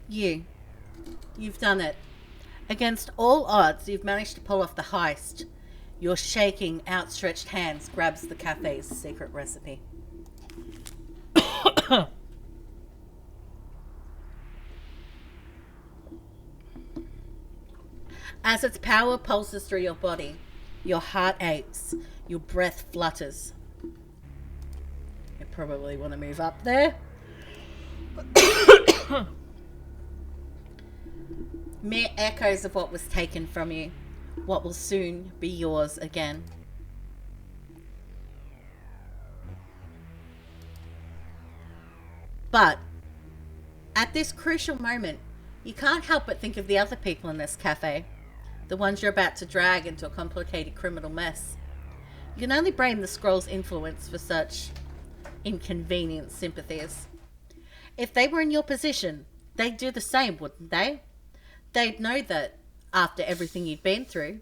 You've done it. Against all odds, you've managed to pull off the heist. Your shaking, outstretched hands grabs the cafe's secret recipe. As its power pulses through your body, your heart aches, your breath flutters. You probably want to move up there. Mere echoes of what was taken from you, what will soon be yours again. But at this crucial moment, you can't help but think of the other people in this cafe, the ones you're about to drag into a complicated criminal mess. You can only blame the scroll's influence for such inconvenient sympathies. If they were in your position, they'd do the same, wouldn't they? They'd know that, after everything you'd been through,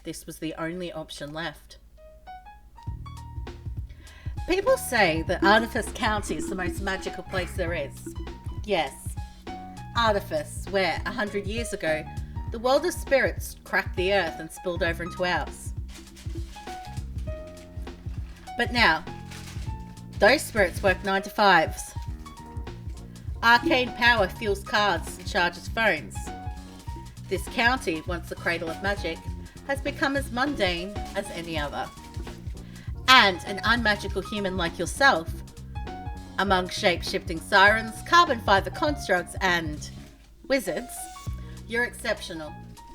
this was the only option left. People say that Artifice County is the most magical place there is. Yes, Artifice, where 100 years ago, the world of spirits cracked the earth and spilled over into ours. But now, those spirits work 9 to 5s. Arcane power fuels cards and charges phones. This county, once the cradle of magic, has become as mundane as any other. And an unmagical human like yourself, among shape-shifting sirens, carbon fiber constructs, and wizards, you're exceptional,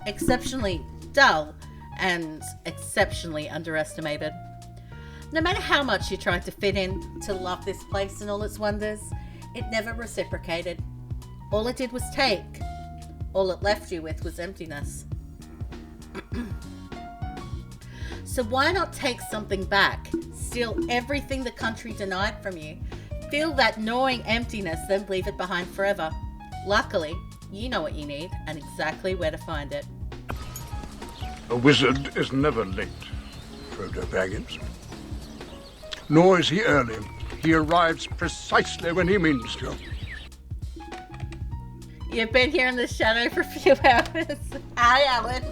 exceptionally dull, and exceptionally underestimated. No matter how much you tried to fit in, to love this place and all its wonders, it never reciprocated. All it did was take. All it left you with was emptiness. So why not take something back? Steal everything the country denied from you. Feel that gnawing emptiness, then leave it behind forever. Luckily, you know what you need and exactly where to find it. A wizard is never late, Frodo Baggins. Nor is he early. He arrives precisely when he means to. You've been here in the shadow for a few hours. Hi, Alan.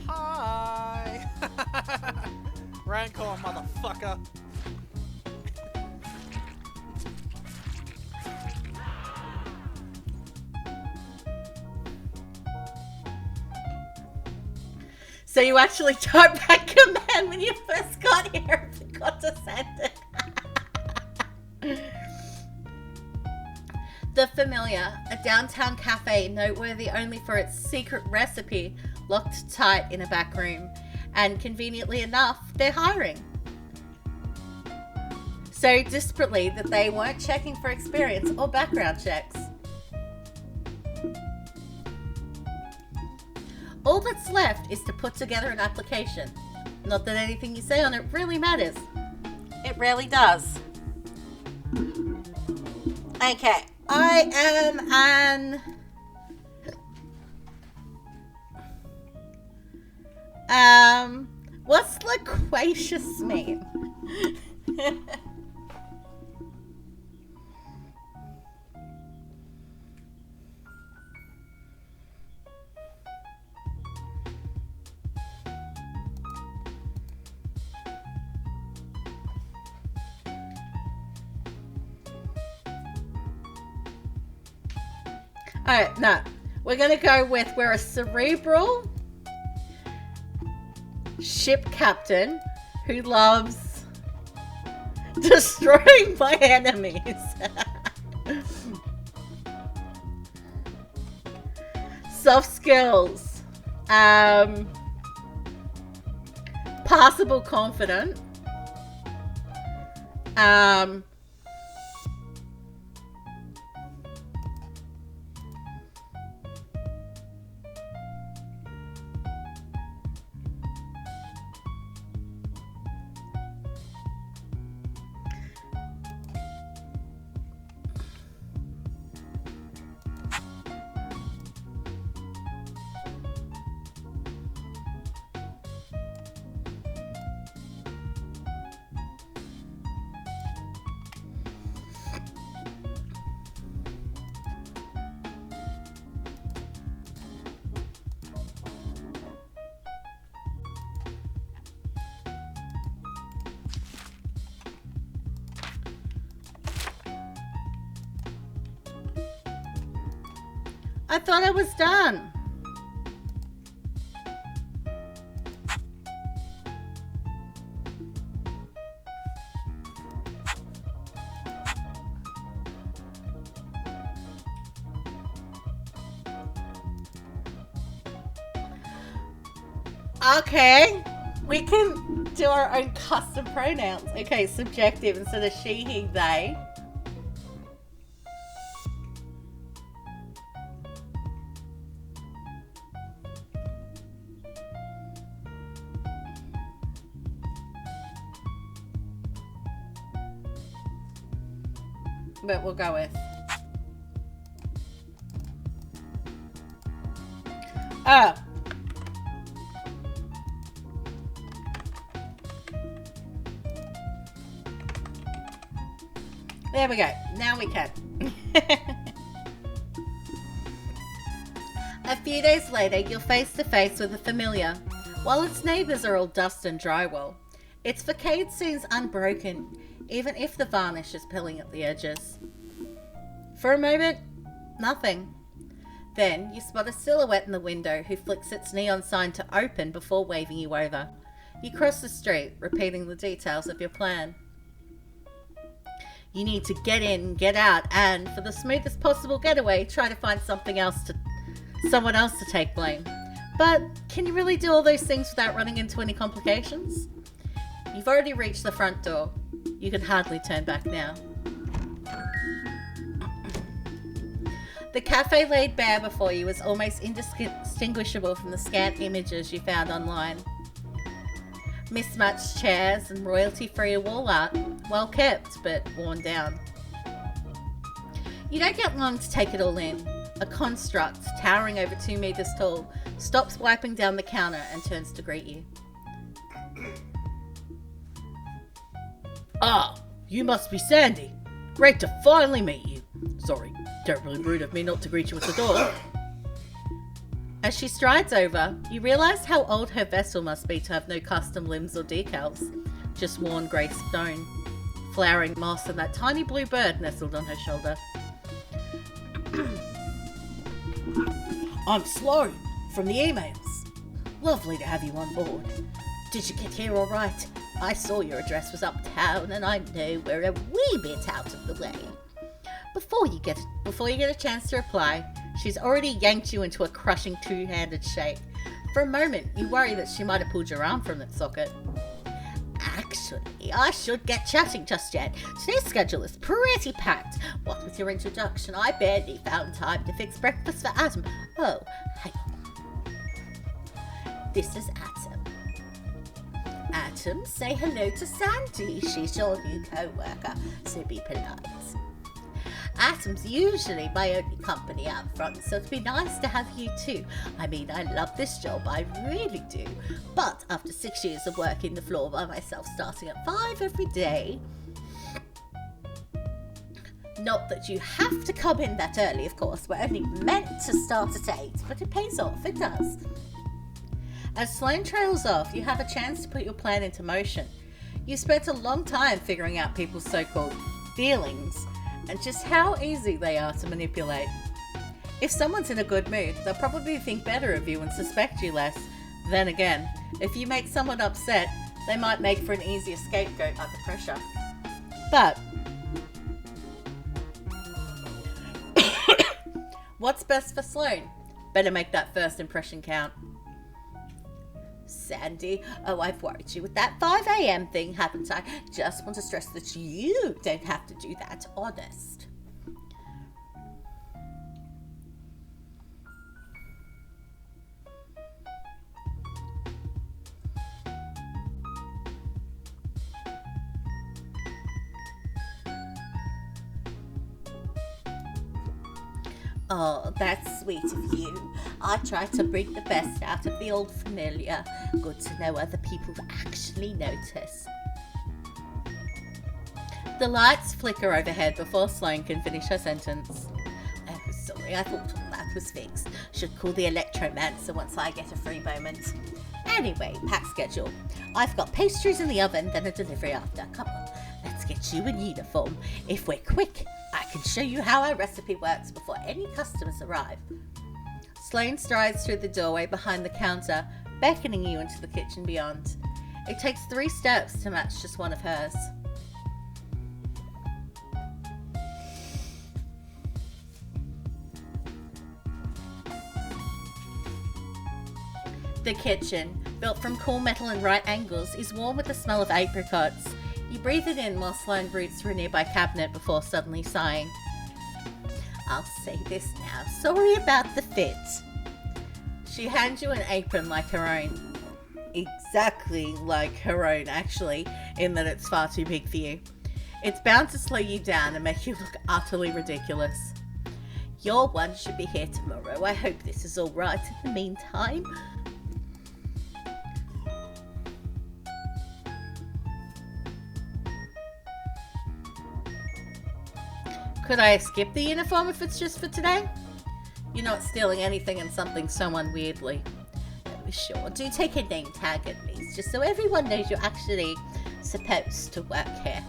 Hi! Rancor, motherfucker. So you actually typed that command when you first got here and forgot to send it. The Familiar, a downtown cafe noteworthy only for its secret recipe locked tight in a back room. And conveniently enough, they're hiring. So desperately that they weren't checking for experience or background checks. All that's left is to put together an application. Not that anything you say on it really matters. It rarely does. Okay, I am what's loquacious mean? Alright, no. We're gonna go with we're a cerebral ship captain who loves destroying my enemies. Soft skills. Passable confident. I thought I was done. Okay, we can do our own custom pronouns. Okay, subjective instead of she, he, they. But we'll go with. Oh. There we go. Now we can. A few days later, you're face to face with a familiar. While its neighbours are all dust and drywall, its facade seems unbroken, even if the varnish is peeling at the edges. For a moment, nothing. Then you spot a silhouette in the window who flicks its neon sign to open before waving you over. You cross the street, repeating the details of your plan. You need to get in, get out, and for the smoothest possible getaway, try to find someone else to take blame. But can you really do all those things without running into any complications? You've already reached the front door. You can hardly turn back now. The cafe laid bare before you is almost indistinguishable from the scant images you found online. Mismatched chairs and royalty-free wall art, well kept but worn down. You don't get long to take it all in. A construct, towering over 2 meters tall, stops wiping down the counter and turns to greet you. Ah, you must be Sandy. Great to finally meet you. Sorry, terribly rude of me not to greet you at the door. As she strides over, you realise how old her vessel must be to have no custom limbs or decals, just worn grey stone, flowering moss and that tiny blue bird nestled on her shoulder. I'm Sloan, from the emails. Lovely to have you on board. Did you get here all right? I saw your address was uptown, and I know we're a wee bit out of the way. Before you get a chance to reply, she's already yanked you into a crushing two-handed shake. For a moment, you worry that she might have pulled your arm from its socket. Actually, I should get chatting just yet. Today's schedule is pretty packed. What with your introduction, I barely found time to fix breakfast for Adam. Oh, hang on. This is Adam. Adam, say hello to Sandy. She's your new co-worker, so be polite. Atom's usually my only company out front, so it'd be nice to have you too. I mean, I love this job, I really do. But after 6 years of working the floor by myself, starting at 5 every day... Not that you have to come in that early, of course. We're only meant to start at 8, but it pays off, it does. As Sloane trails off, you have a chance to put your plan into motion. You spent a long time figuring out people's so-called feelings, and just how easy they are to manipulate. If someone's in a good mood, they'll probably think better of you and suspect you less. Then again, if you make someone upset, they might make for an easier scapegoat under pressure. But what's best for Sloane? Better make that first impression count. Sandy, oh, I've worried you with that 5 a.m. thing, haven't I? Just want to stress that you don't have to do that, honest. Oh, that's sweet of you. I try to bring the best out of the old familiar. Good to know other people actually notice. The lights flicker overhead before Sloane can finish her sentence. Oh, sorry, I thought all that was fixed. Should call the electromancer once I get a free moment. Anyway, pack schedule. I've got pastries in the oven, then a delivery after. Come on, let's get you in uniform. If we're quick, I can show you how our recipe works before any customers arrive. Sloane strides through the doorway behind the counter, beckoning you into the kitchen beyond. It takes 3 steps to match just one of hers. The kitchen, built from cool metal and right angles, is warm with the smell of apricots. You breathe it in while Sloane roots through a nearby cabinet before suddenly sighing. I'll say this now. Sorry about the fit. She hands you an apron like her own. Exactly like her own, actually, in that it's far too big for you. It's bound to slow you down and make you look utterly ridiculous. Your one should be here tomorrow. I hope this is all right in the meantime. Could I skip the uniform if it's just for today? You're not stealing anything and something so unweirdly. Oh, sure, do take a name tag at least, just so everyone knows you're actually supposed to work here.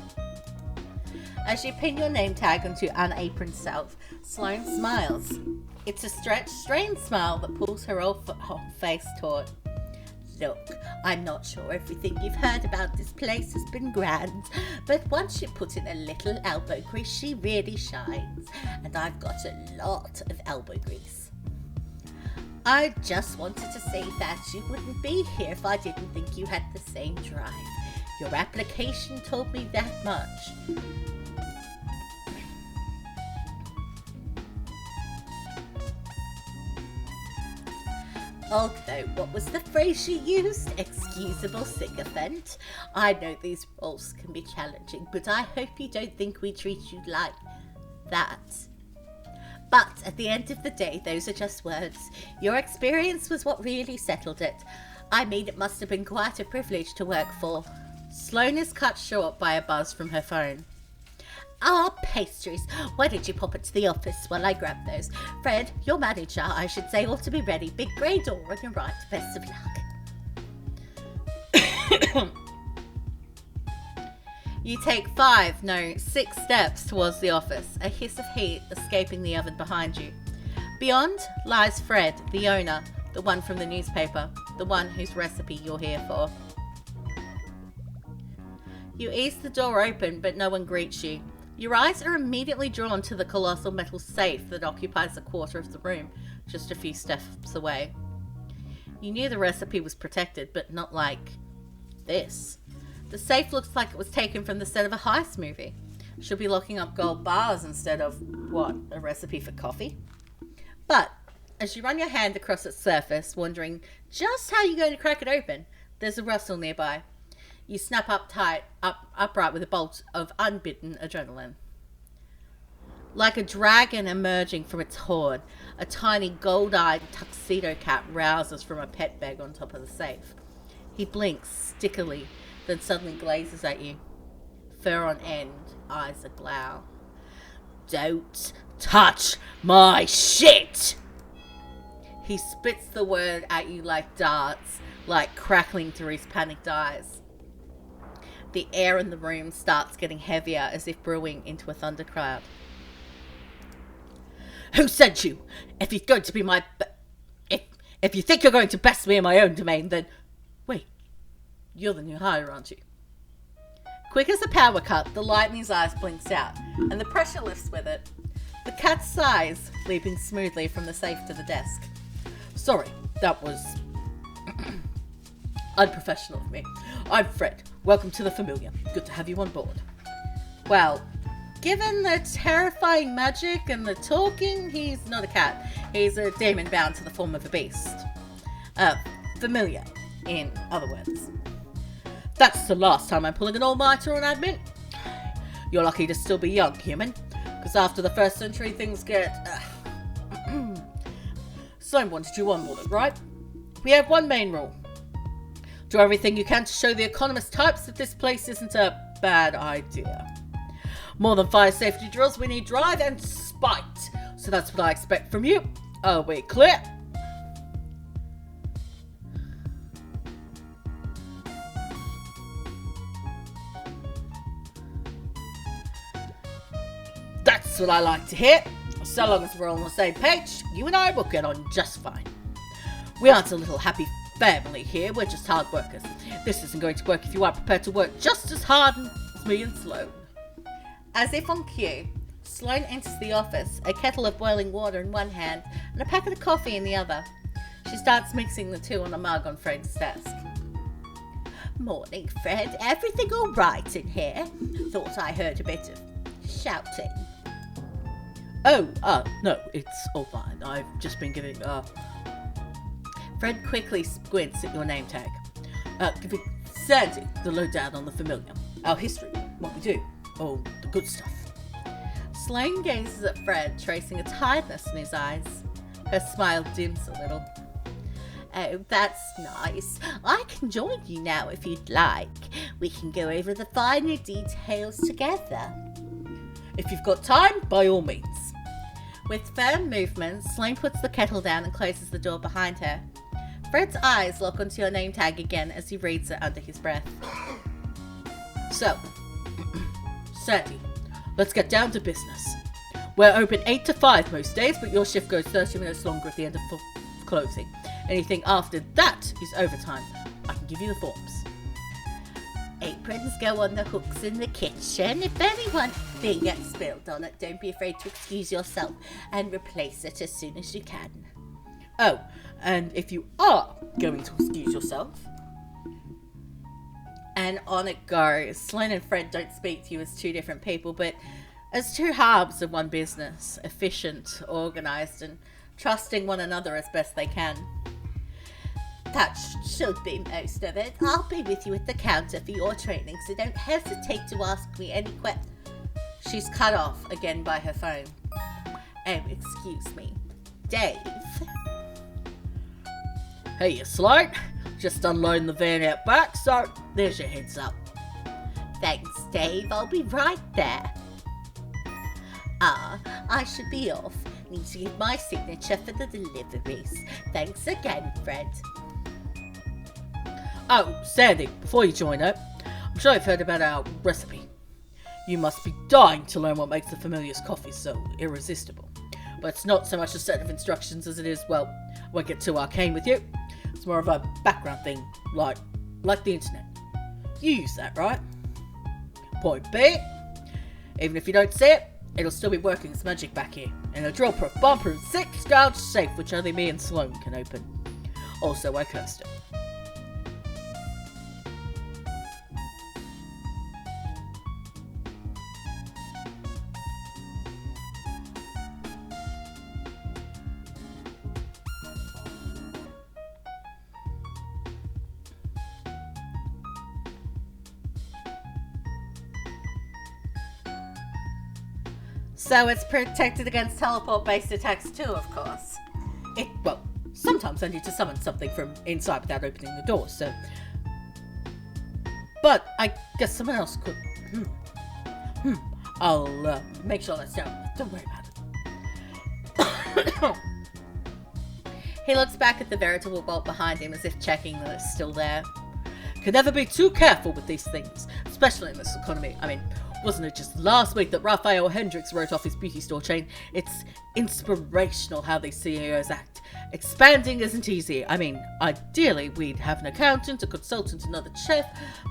As you pin your name tag onto your unaproned self, Sloane smiles. It's a stretched, strained smile that pulls her whole face taut. Look, I'm not sure everything you've heard about this place has been grand, but once you put in a little elbow grease, she really shines. And I've got a lot of elbow grease. I just wanted to say that you wouldn't be here if I didn't think you had the same drive. Your application told me that much. Although, what was the phrase she used? Excusable sycophant. I know these roles can be challenging, but I hope you don't think we treat you like that. But at the end of the day, those are just words. Your experience was what really settled it. I mean, it must have been quite a privilege to work for. Sloane is cut short by a buzz from her phone. Ah, pastries. Why don't you pop into the office while I grab those? Fred, your manager, I should say, ought to be ready. Big grey door on your right. Best of luck. You take 6 steps towards the office, a hiss of heat escaping the oven behind you. Beyond lies Fred, the owner, the one from the newspaper, the one whose recipe you're here for. You ease the door open, but no one greets you. Your eyes are immediately drawn to the colossal metal safe that occupies a quarter of the room, just a few steps away. You knew the recipe was protected, but not like this. The safe looks like it was taken from the set of a heist movie. Should be locking up gold bars instead of, what, a recipe for coffee? But as you run your hand across its surface, wondering just how you're going to crack it open, there's a rustle nearby. You snap upright with a bolt of unbidden adrenaline. Like a dragon emerging from its hoard, a tiny gold-eyed tuxedo cat rouses from a pet bag on top of the safe. He blinks stickily, then suddenly glazes at you. Fur on end, eyes aglow. Don't touch my shit! He spits the word at you like darts, like crackling through his panicked eyes. The air in the room starts getting heavier, as if brewing into a thundercloud. Who sent you? If you're going to be my... If you think you're going to best me in my own domain, then... Wait, you're the new hire, aren't you? Quick as a power cut, the light in his eyes blinks out, and the pressure lifts with it. The cat sighs, leaping smoothly from the safe to the desk. Sorry, that was... unprofessional of me. I'm Fred. Welcome to the Familiar. Good to have you on board. Well, given the terrifying magic and the talking, he's not a cat. He's a demon bound to the form of a beast. Familiar, in other words. That's the last time I'm pulling an all-nighter on admin. You're lucky to still be young, human. Because after the 1st century, things get... Sloane wanted you on board, right? We have one main rule. Do everything you can to show the economist types that this place isn't a bad idea. More than 5 safety drills, we need drive and spite. So that's what I expect from you. Are we clear? That's That's what I like to hear. So long as we're all on the same page, you and I will get on just fine. We aren't a little happy family here, we're just hard workers. This isn't going to work if you are prepared to work just as hard as me and Sloane. As if on cue, Sloane enters the office, a kettle of boiling water in one hand and a packet of coffee in the other. She starts mixing the two on a mug on Fred's desk. Morning, Fred. Everything all right in here? Thought I heard a bit of shouting. Oh, no, it's all fine. I've just been giving, Fred quickly squints at your name tag. Giving Sandy the lowdown on the familiar. Our history, what we do, all the good stuff. Sloane gazes at Fred, tracing a tiredness in his eyes. Her smile dims a little. Oh, that's nice. I can join you now if you'd like. We can go over the finer details together. If you've got time, by all means. With firm movements, Sloane puts the kettle down and closes the door behind her. Fred's eyes lock onto your name tag again as he reads it under his breath. So, Sandy, let's get down to business. We're open 8 to 5 most days, but your shift goes 30 minutes longer at the end of closing. Anything after that is overtime. I can give you the forms. Aprons go on the hooks in the kitchen. If anything gets spilled on it, don't be afraid to excuse yourself and replace it as soon as you can. Oh, and if you are going to excuse yourself... And on it goes. Sloane and Fred don't speak to you as two different people, but as two halves of one business, efficient, organised, and trusting one another as best they can. That should be most of it. I'll be with you at the counter for your training, so don't hesitate to ask me any questions. She's cut off again by her phone. Oh, excuse me. Dave? Hey, you Sloane. Just unloading the van out back, so there's your heads up. Thanks, Dave. I'll be right there. I should be off. Need to give my signature for the deliveries. Thanks again, Fred. Oh, Sandy, before you join up, I'm sure you've heard about our recipe. You must be dying to learn what makes the Familiar's coffee so irresistible. But it's not so much a set of instructions as it is, well, I won't get too arcane with you. It's more of a background thing, like the internet. You use that, right? Point B, even if you don't see it, it'll still be working its magic back here. And a drill-proof, bomb-proof, 6-gauge safe, which only me and Sloane can open. Also, I cursed it. So it's protected against teleport-based attacks too, of course. Well, sometimes I need to summon something from inside without opening the door, so... But I guess someone else could... I'll make sure that's down. Don't worry about it. He looks back at the veritable vault behind him as if checking that it's still there. Can never be too careful with these things, especially in this economy. I mean, wasn't it just last week that Raphael Hendricks wrote off his beauty store chain? It's inspirational how these CEOs act. Expanding isn't easy. I mean, ideally we'd have an accountant, a consultant, another chef,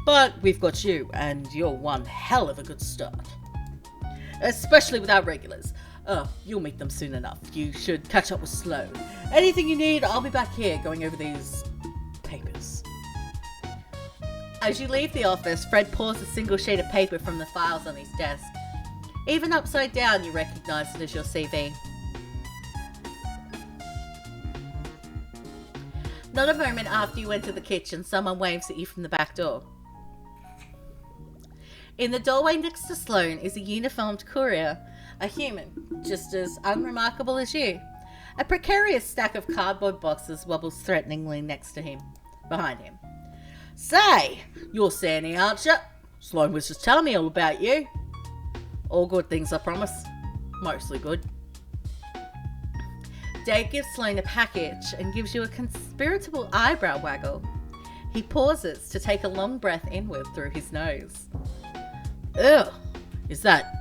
but we've got you, and you're one hell of a good start. Especially with our regulars. You'll meet them soon enough. You should catch up with Sloane. Anything you need, I'll be back here going over these papers. As you leave the office, Fred pulls a single sheet of paper from the files on his desk. Even upside down, you recognise it as your CV. Not a moment after you enter the kitchen, someone waves at you from the back door. In the doorway next to Sloane is a uniformed courier, a human, just as unremarkable as you. A precarious stack of cardboard boxes wobbles threateningly next to him, behind him. Say, you're Sandy, aren't you? Sloane was just telling me all about you. All good things, I promise. Mostly good. Dave gives Sloane a package and gives you a conspiratable eyebrow waggle. He pauses to take a long breath inward through his nose. Ugh, is that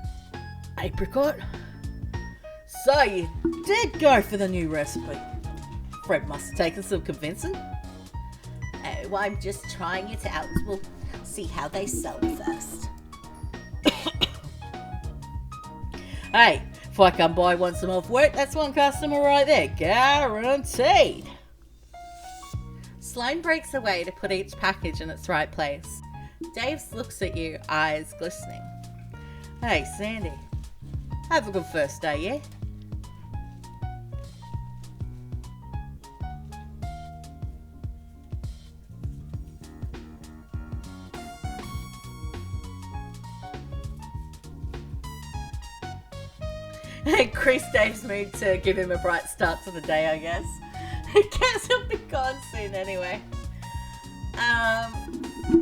apricot? So you did go for the new recipe. Fred must have taken some convincing. Oh, I'm just trying it out. We'll see how they sell first. Hey, if I come by once a month work, that's one customer right there. Guaranteed. Sloane breaks away to put each package in its right place. Dave looks at you, eyes glistening. Hey, Sandy. Have a good first day, yeah? Increase Dave's mood to give him a bright start to the day, I guess. I guess he'll be gone soon anyway.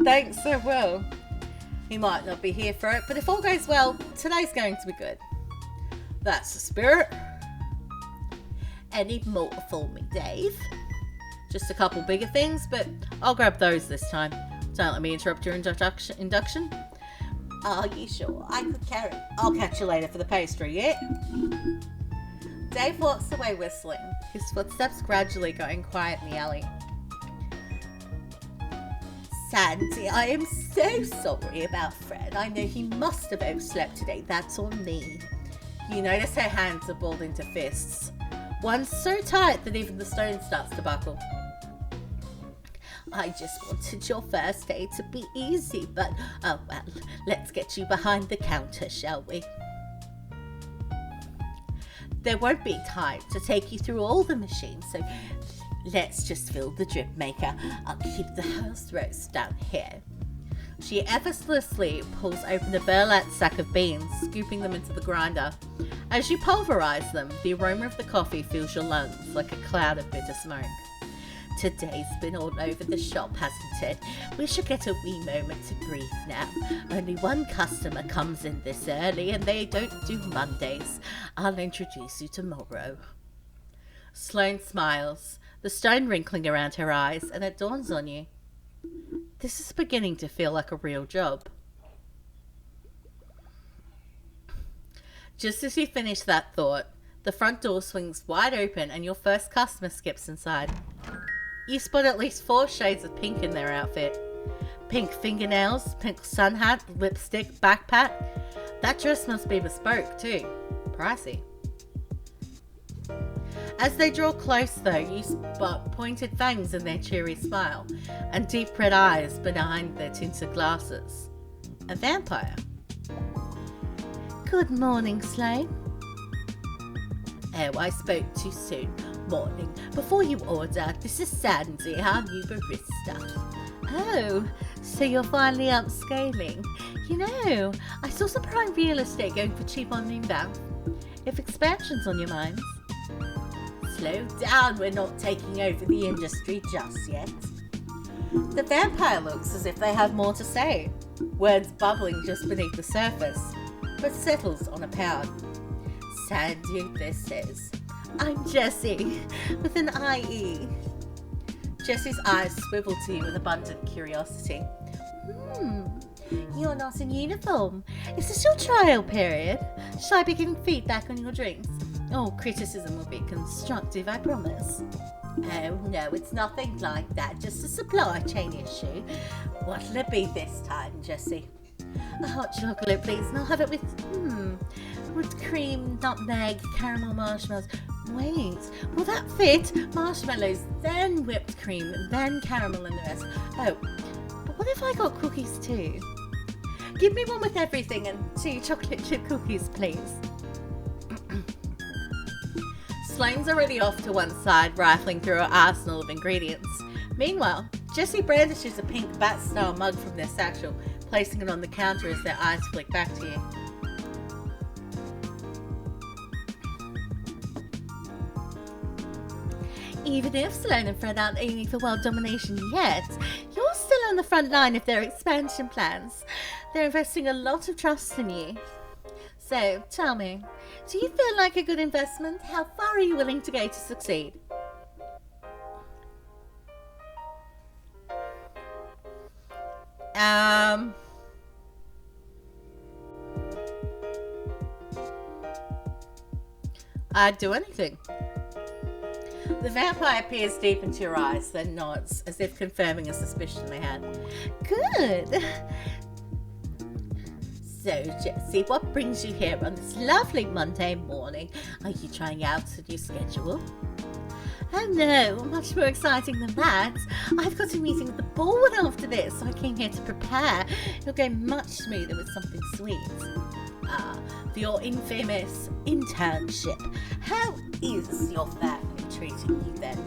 Thanks so well. He might not be here for it, but if all goes well, today's going to be good. That's the spirit. Any more for me, Dave? Just a couple bigger things, but I'll grab those this time. Don't let me interrupt your induction. Are you sure? I could carry. I'll catch you later for the pastry, yeah? Dave walks away whistling, his footsteps gradually going quiet in the alley. Sandy, I am so sorry about Fred. I know he must have overslept today. That's on me. You notice her hands are balled into fists. One's so tight that even the stone starts to buckle. I just wanted your first day to be easy, but oh well, let's get you behind the counter, shall we? There won't be time to take you through all the machines, so let's just fill the drip maker. I'll keep the house roast down here. She effortlessly pulls open the burlap sack of beans, scooping them into the grinder. As you pulverize them, the aroma of the coffee fills your lungs like a cloud of bitter smoke. Today's been all over the shop, hasn't it? We should get a wee moment to breathe now. Only one customer comes in this early and they don't do Mondays. I'll introduce you tomorrow. Sloane smiles, the stone wrinkling around her eyes, and it dawns on you. This is beginning to feel like a real job. Just as you finish that thought, the front door swings wide open and your first customer skips inside. You spot at least 4 shades of pink in their outfit. Pink fingernails, pink sun hat, lipstick, backpack. That dress must be bespoke too. Pricey. As they draw close though, you spot pointed fangs in their cheery smile and deep red eyes behind their tinted glasses. A vampire. Good morning, Sloane. Oh, I spoke too soon. Morning. Before you order, this is Sandy, our new barista. Oh, so you're finally upscaling. You know, I saw some prime real estate going for cheap on Moonbound. If expansion's on your minds. Slow down, we're not taking over the industry just yet. The vampire looks as if they have more to say, words bubbling just beneath the surface, but settles on a pout. Sandy, this is. I'm Jessie, with an IE. Jessie's eyes swivel to you with abundant curiosity. You're not in uniform. Is this your trial period? Shall I be giving feedback on your drinks? Oh, criticism will be constructive, I promise. Oh, no, it's nothing like that. Just a supply chain issue. What'll it be this time, Jessie? A hot chocolate, please, and I'll have it with, whipped cream, nutmeg, caramel marshmallows. Wait, will that fit? Marshmallows, then whipped cream, then caramel and the rest. Oh, but what if I got cookies too? Give me one with everything and 2 chocolate chip cookies, please. Sloane's already off to one side, rifling through her arsenal of ingredients. Meanwhile, Jessie brandishes a pink bat-style mug from their satchel, placing it on the counter as their eyes flick back to you. Even if Sloane and Fred aren't aiming for world domination yet, you're still on the front line of their expansion plans. They're investing a lot of trust in you. So, tell me, do you feel like a good investment? How far are you willing to go to succeed? I'd do anything. The vampire peers deep into your eyes, then nods, as if confirming a suspicion they had. Good. So, Jessie, what brings you here on this lovely Monday morning? Are you trying out a new schedule? Oh no, much more exciting than that. I've got a meeting with the board after this, so I came here to prepare. It'll go much smoother with something sweet. For your infamous internship. How is your family treating you then?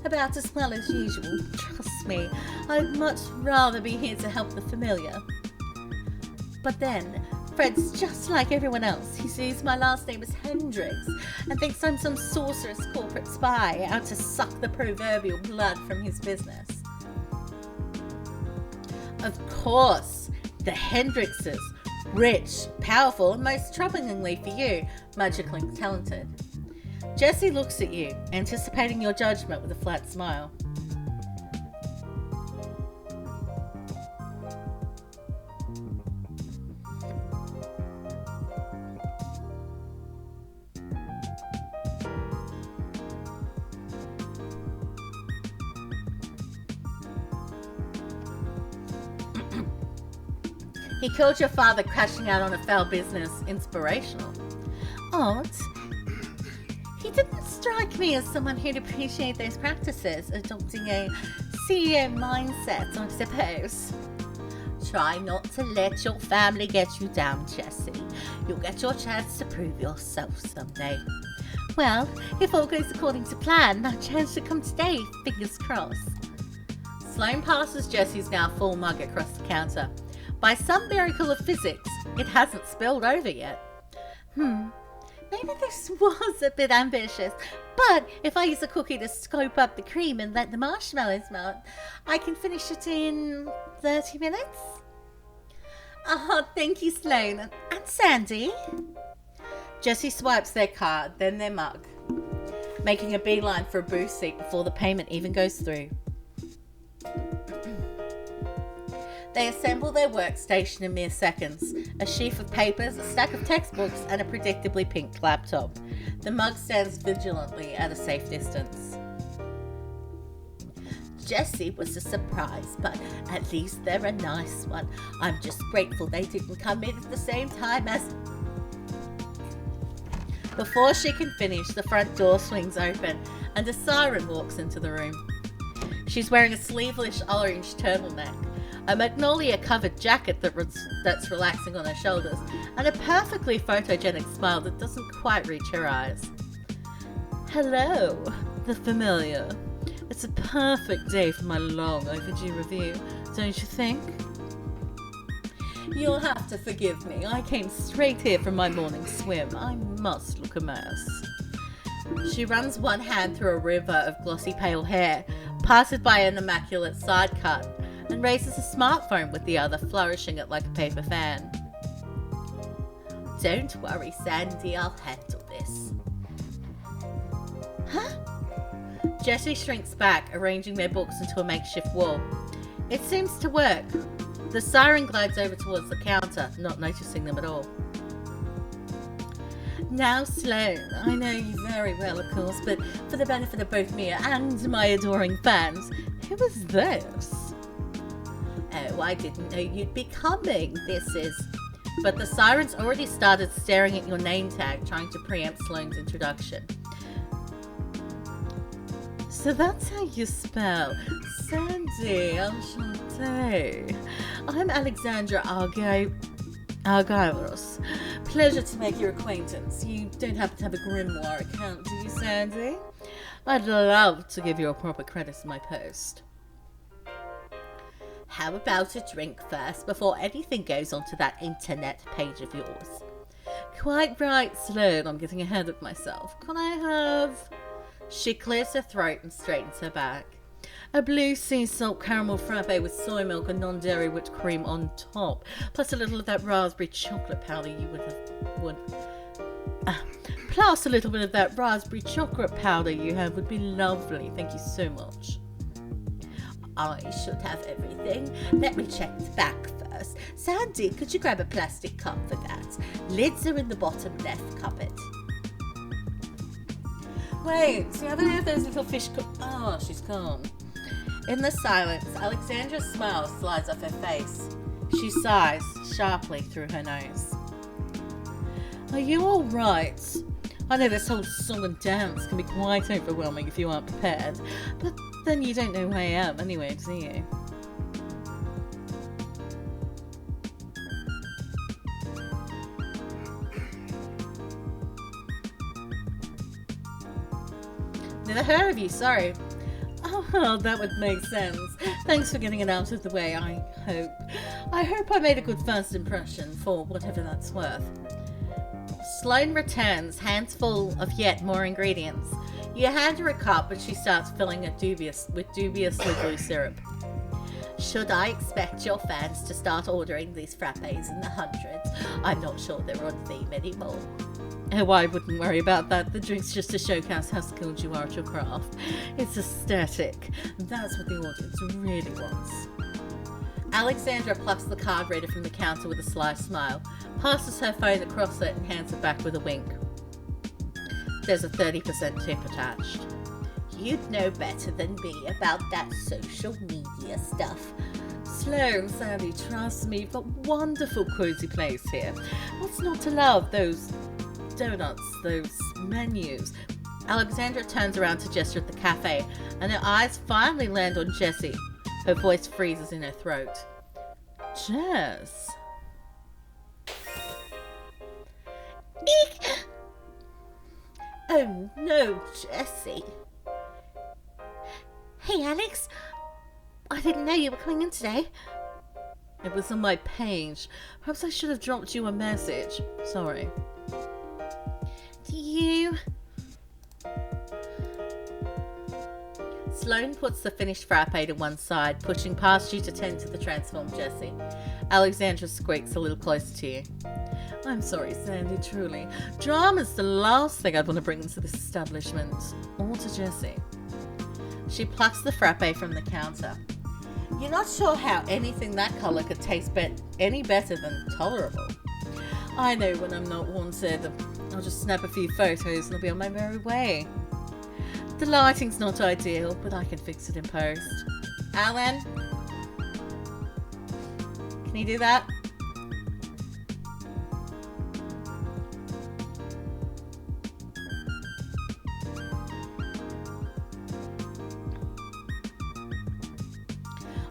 About as well as usual. Trust me, I'd much rather be here to help the familiar. But then, Fred's just like everyone else. He sees my last name as Hendricks and thinks I'm some sorceress corporate spy out to suck the proverbial blood from his business. Of course, the Hendrickses. Rich, powerful, and most troublingly for you, magically talented. Jessie looks at you, anticipating your judgment with a flat smile. He called your father crashing out on a foul business inspirational. Odd. He didn't strike me as someone who'd appreciate those practices, adopting a CEO mindset, I suppose. Try not to let your family get you down, Jessie. You'll get your chance to prove yourself someday. Well, if all goes according to plan, that chance should come today, fingers crossed. Sloane passes Jessie's now full mug across the counter. By some miracle of physics, it hasn't spilled over yet. Maybe this was a bit ambitious, but if I use a cookie to scoop up the cream and let the marshmallows melt, I can finish it in 30 minutes? Oh, thank you, Sloane. And Sandy? Jessie swipes their card, then their mug, making a beeline for a booth seat before the payment even goes through. They assemble their workstation in mere seconds. A sheaf of papers, a stack of textbooks, and a predictably pink laptop. The mug stands vigilantly at a safe distance. Jessie was a surprise, but at least they're a nice one. I'm just grateful they didn't come in at the same time as... Before she can finish, the front door swings open and a siren walks into the room. She's wearing a sleeveless orange turtleneck, a magnolia-covered jacket that's relaxing on her shoulders, and a perfectly photogenic smile that doesn't quite reach her eyes. Hello, the familiar. It's a perfect day for my long overdue review, don't you think? You'll have to forgive me. I came straight here from my morning swim. I must look a mess. She runs one hand through a river of glossy pale hair, passes by an immaculate side cut, and raises a smartphone with the other, flourishing it like a paper fan. Don't worry, Sandy, I'll handle this. Huh? Jessie shrinks back, arranging their books into a makeshift wall. It seems to work. The siren glides over towards the counter, not noticing them at all. Now, Sloane, I know you very well, of course, but for the benefit of both me and my adoring fans, who is this? Oh, I didn't know you'd be coming. This is... But the siren's already started staring at your name tag, trying to preempt Sloane's introduction. So that's how you spell Sandy Enchantée. I'm Alexandra Argyros. Pleasure to make your acquaintance. You don't happen to have a grimoire account, do you, Sandy? I'd love to give you a proper credit in my post. How about a drink first, before anything goes onto that internet page of yours? Quite right, Sloane. I'm getting ahead of myself. Can I have... She clears her throat and straightens her back. A blue sea salt caramel frappe with soy milk and non-dairy whipped cream on top, plus a little of that raspberry chocolate powder you plus a little bit of that raspberry chocolate powder you have would be lovely. Thank you so much. I should have everything. Let me check the back first. Sandy, could you grab a plastic cup for that? Lids are in the bottom left cupboard. Wait, see, I haven't had those little fish oh, she's gone. In the silence, Alexandra's smile slides off her face. She sighs sharply through her nose. Are you alright? I know this whole song and dance can be quite overwhelming if you aren't prepared, but then you don't know who I am anyway, do you? Neither heard of you, sorry. Oh, well, that would make sense. Thanks for getting it out of the way, I hope. I hope I made a good first impression, for whatever that's worth. Sloane returns, hands full of yet more ingredients. You hand her a cup and she starts filling it dubiously blue syrup. Should I expect your fans to start ordering these frappes in the hundreds? I'm not sure they're on theme anymore. Oh, I wouldn't worry about that. The drink's just to showcase how skilled you are at your craft. It's aesthetic. That's what the audience really wants. Alexandra plucks the card reader from the counter with a sly smile, passes her phone across it and hands it back with a wink. There's a 30% tip attached. You'd know better than me about that social media stuff. Sloane, Sandy, trust me, you've got a wonderful cozy place here. What's not to love? Those donuts, those menus. Alexandra turns around to gesture at the cafe, and her eyes finally land on Jessie. Her voice freezes in her throat. Jess. Eek! Oh no, Jessie. Hey Alex, I didn't know you were coming in today. It was on my page. Perhaps I should have dropped you a message. Sorry. Do you... Sloane puts the finished frappe to one side, pushing past you to tend to the transformed Jessie. Alexandra squeaks a little closer to you. I'm sorry, Sandy, truly. Drama's the last thing I'd want to bring into this establishment. Or to Jessie. She plucks the frappe from the counter. You're not sure how anything that colour could taste any better than tolerable. I know when I'm not wanted. I'll just snap a few photos and I'll be on my merry way. The lighting's not ideal, but I can fix it in post. Alan? Can you do that?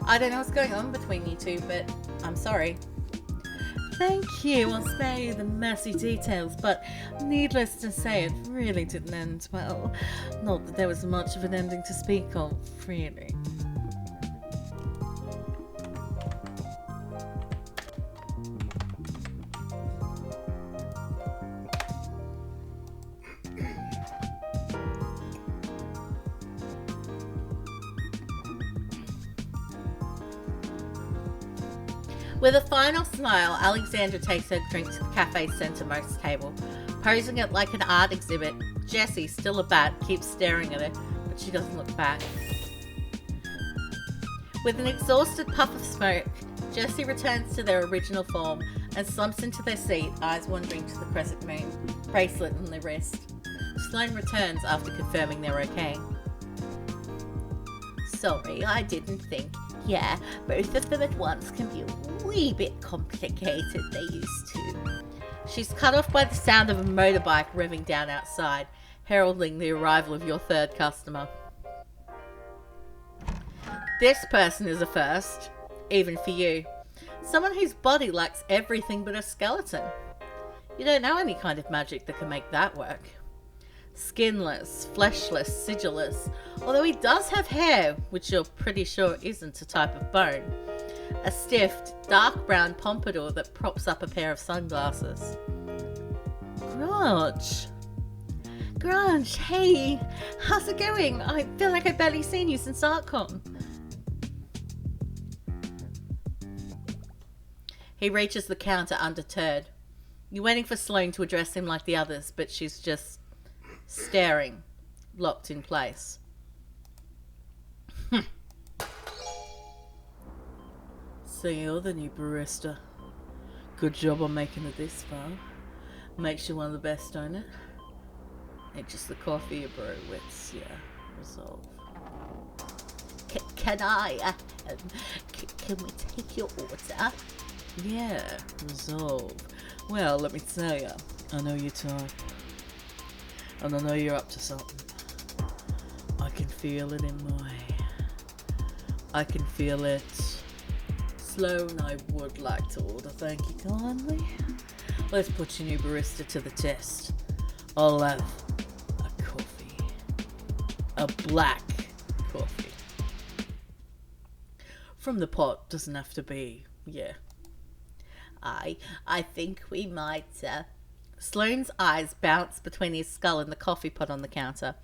I don't know what's going on between you two, but I'm sorry. Thank you. I'll spare you the messy details, but needless to say, it really didn't end well. Not that there was much of an ending to speak of, really. With a final smile, Alexandra takes her drink to the cafe's centremost table, posing it like an art exhibit. Jessie, still a bat, keeps staring at her, but she doesn't look back. With an exhausted puff of smoke, Jessie returns to their original form and slumps into their seat, eyes wandering to the crescent moon, bracelet on their wrist. Sloane returns after confirming they're okay. Sorry, I didn't think. Yeah, both of them at once can be a wee bit complicated, they used to. She's cut off by the sound of a motorbike revving down outside, heralding the arrival of your third customer. This person is a first, even for you. Someone whose body lacks everything but a skeleton. You don't know any kind of magic that can make that work. Skinless, fleshless, sigilless, although he does have hair, which you're pretty sure isn't a type of bone. A stiff, dark brown pompadour that props up a pair of sunglasses. Grudge, hey, how's it going? I feel like I've barely seen you since ArtCon. He reaches the counter undeterred. You're waiting for Sloane to address him like the others, but she's just staring, locked in place. So you're the new barista. Good job on making it this far. Makes you one of the best, don't it? It's just the coffee you brew with, yeah, resolve. Can I, can we take your order? Yeah, resolve. Well, let me tell you, I know you're tired. And I know you're up to something. I can feel it in my... I can feel it. Sloan, I would like to order, thank you kindly. Let's put your new barista to the test. I'll have a coffee. A black coffee. From the pot, doesn't have to be, yeah. I think we might, Sloane's eyes bounce between his skull and the coffee pot on the counter.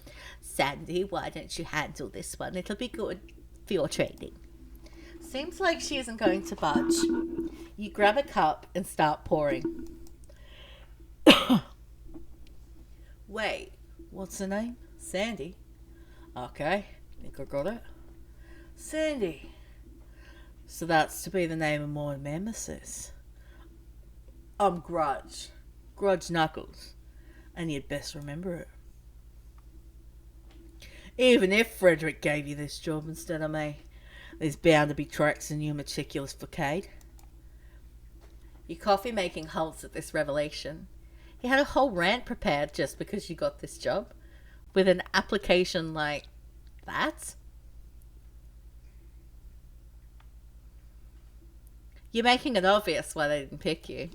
Sandy, why don't you handle this one? It'll be good for your training. Seems like she isn't going to budge. You grab a cup and start pouring. Wait, what's her name? Sandy? Okay, think I got it. Sandy. So that's to be the name of my nemesis. I'm Grudge. Grudge Knuckles. And you'd best remember it. Even if Frederick gave you this job instead of me, there's bound to be tracks in your meticulous facade. Your coffee making halts at this revelation. He had a whole rant prepared just because you got this job. With an application like that? You're making it obvious why they didn't pick you.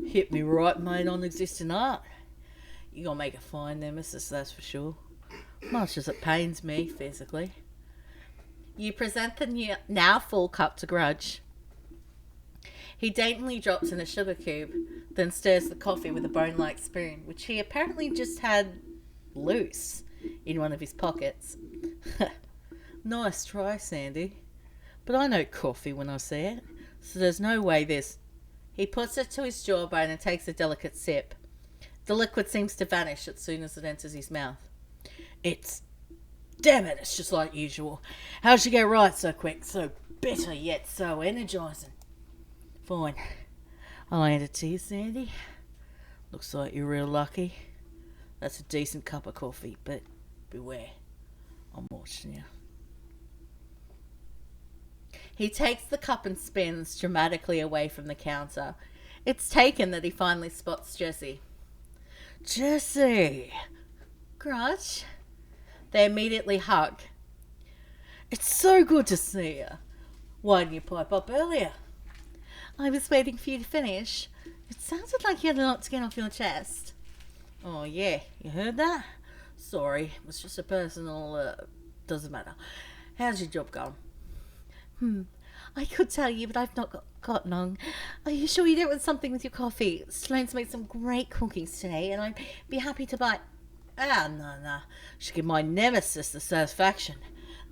Hit me right, my non-existent art. You gonna make a fine nemesis, that's for sure. Much as it pains me physically. You present the now full cup to Grudge. He daintily drops in a sugar cube, then stirs the coffee with a bone-like spoon, which he apparently just had loose in one of his pockets. Nice try, Sandy. But I know coffee when I see it, so there's no way this... He puts it to his jawbone and takes a delicate sip. The liquid seems to vanish as soon as it enters his mouth. Damn it, it's just like usual. How'd you get right so quick, so bitter yet so energising? Fine. I'll hand it to you, Sandy. Looks like you're real lucky. That's a decent cup of coffee, but beware. I'm watching you. He takes the cup and spins dramatically away from the counter. It's taken that he finally spots Jessie. Jessie! Grudge? They immediately hug. It's so good to see you. Why didn't you pipe up earlier? I was waiting for you to finish. It sounded like you had a lot to get off your chest. Oh yeah, you heard that? Sorry, it was just a personal, doesn't matter. How's your job going? I could tell you, but I've not got long. Are you sure you don't want something with your coffee? Sloane's made some great cookies today, and I'd be happy to buy... No. Should give my nemesis the satisfaction.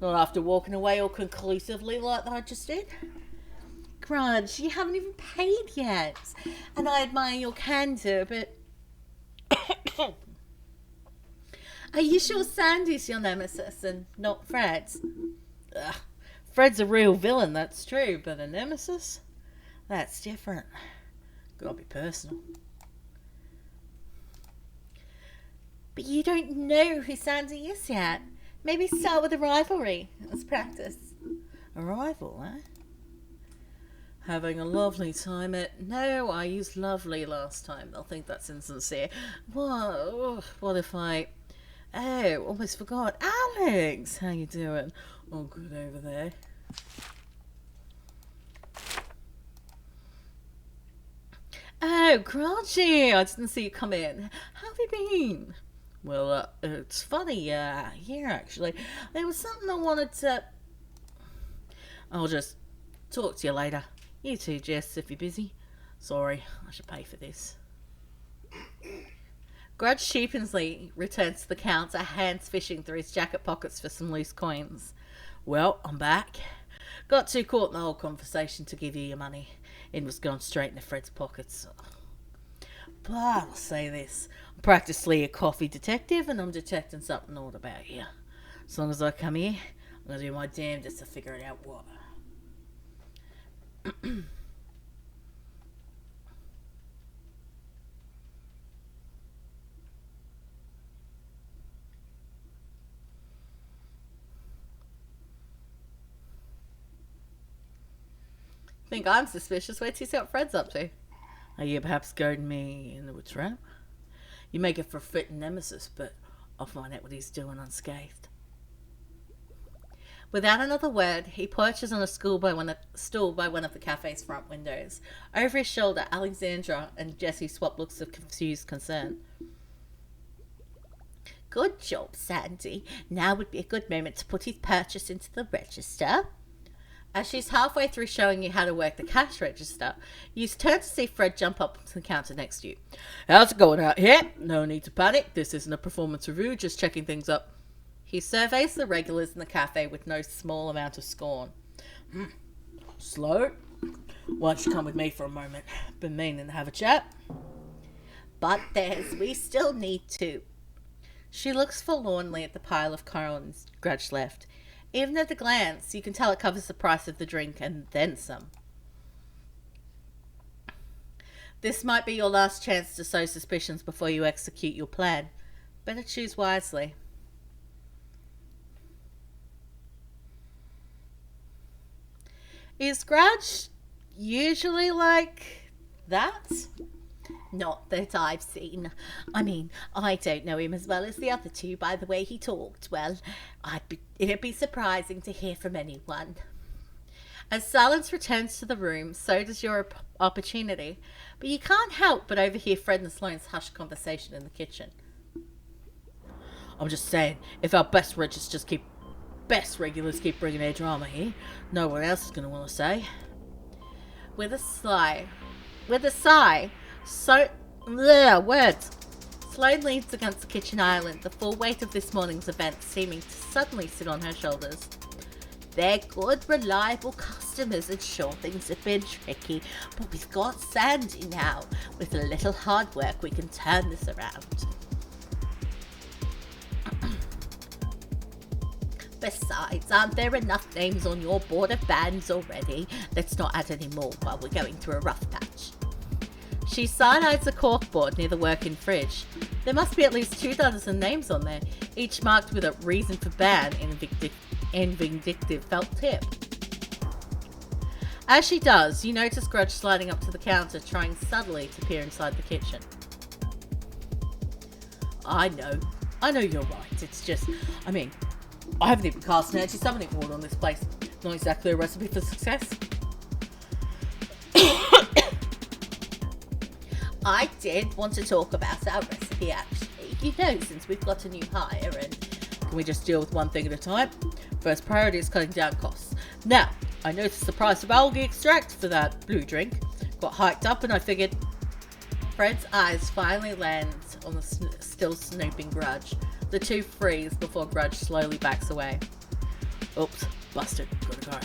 Not after walking away all conclusively like I just did. Grudge, you haven't even paid yet. And I admire your candor, but... Are you sure Sandy's your nemesis and not Fred's? Fred's a real villain, that's true, but a nemesis? That's different. Gotta be personal. But you don't know who Sandy is yet. Maybe start with a rivalry as practice. A rival, eh? Having a lovely time at... No, I used lovely last time. They'll think that's insincere. What if I... Oh, almost forgot. Alex! How you doing? All good over there. Oh, Crunchy! I didn't see you come in. How have you been? Well, it's funny, here actually. There was something I wanted to... I'll just talk to you later. You too, Jess, if you're busy. Sorry, I should pay for this. Grudge sheepishly returns to the counter, hands fishing through his jacket pockets for some loose coins. Well, I'm back. Got too caught in the whole conversation to give you your money. It was gone straight into Fred's pockets. But I'll say this. I'm practically a coffee detective and I'm detecting something odd about you. As long as I come here, I'm going to do my damnedest to figure it out what. Think I'm suspicious? Wait till you see what Fred's up to. Are you perhaps goading me into a trap? You make it for a fitting nemesis, but I'll find out what he's doing unscathed. Without another word, he perches on a stool by one of the cafe's front windows. Over his shoulder, Alexandra and Jessie swap looks of confused concern. Good job, Sandy. Now would be a good moment to put his purchase into the register. As she's halfway through showing you how to work the cash register, you turn to see Fred jump up to the counter next to you. How's it going out here? No need to panic. This isn't a performance review, just checking things up. He surveys the regulars in the cafe with no small amount of scorn. Slow. Why don't you come with me for a moment? Been meaning to have a chat. But we still need to. She looks forlornly at the pile of Colin's grudge left. Even at a glance, you can tell it covers the price of the drink and then some. This might be your last chance to sow suspicions before you execute your plan. Better choose wisely. Is Grudge usually like that? Not that I've seen. I mean, I don't know him as well as the other two by the way he talked. Well, it'd be surprising to hear from anyone. As silence returns to the room, so does your opportunity. But you can't help but overhear Fred and Sloane's hushed conversation in the kitchen. I'm just saying, if our best regulars keep bringing their drama here, no one else is going to want to say. With a sigh, words. Sloane leans against the kitchen island, the full weight of this morning's events seeming to suddenly sit on her shoulders. They're good, reliable customers, and sure, things have been tricky, but we've got Sandy now. With a little hard work, we can turn this around. Besides, aren't there enough names on your board of bands already? Let's not add any more while we're going through a rough patch. She side-eyes a corkboard near the working fridge. There must be at least 2,000 names on there, each marked with a reason for ban in vindictive felt tip. As she does, you notice Grudge sliding up to the counter, trying subtly to peer inside the kitchen. I know you're right. It's just, I haven't even cast an anti-summoning ward on this place. Not exactly a recipe for success. I did want to talk about our recipe, actually. You know, since we've got a new hire and... Can we just deal with one thing at a time? First priority is cutting down costs. Now, I noticed the price of algae extract for that blue drink. Got hiked up and I figured... Fred's eyes finally land on the still snooping Grudge. The two freeze before Grudge slowly backs away. Oops, busted. Gotta go.